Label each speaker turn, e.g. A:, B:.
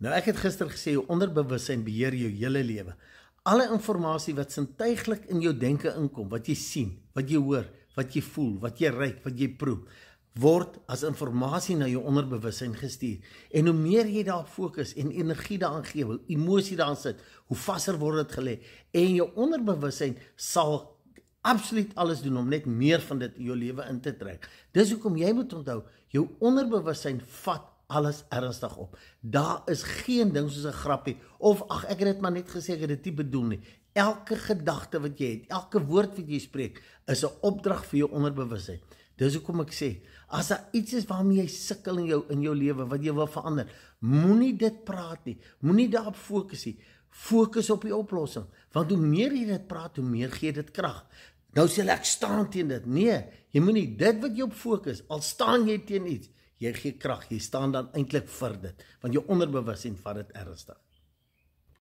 A: Nou ek het gister gesê, jou onderbewussyn beheer jou hele lewe. Alle inligting wat sintuiglik in jou denke inkom, wat jy sien, wat jy hoor, wat jy voel, wat jy ruik, wat jy proe, word as inligting na jou onderbewussyn gestuur. En hoe meer jy daarop fokus en energie daaraan gee, hoe emosie daaraan sit, hoe vaster word dit gelê. En jou onderbewussyn sal absoluut alles doen om net meer van dit in jou lewe in te trek. Dis hoekom jy moet onthou, jou onderbewussyn vat alles ernstig op. Daar is geen ding soos 'n grappie, of ag ek het dit maar net gesê, ek het dit nie bedoel nie. Elke gedagte wat jy het, elke woord wat jy spreek, is 'n opdrag vir jou onderbewussyn. Dis hoekom ek sê, as daar iets is waarmee jy sukkel in jou lewe, wat jy wil verander, moenie dit praat nie, moenie daarop fokus nie, fokus op die oplossing, want hoe meer jy dit praat, hoe meer gee dit krag. Nou sê ek staan teen dit, nee, jy moenie dit wat jy op fokus, al staan jy teen iets, jy gee krag, jy staan dan eintlik vir dit, want jou onderbewussyn vat dit ernstig.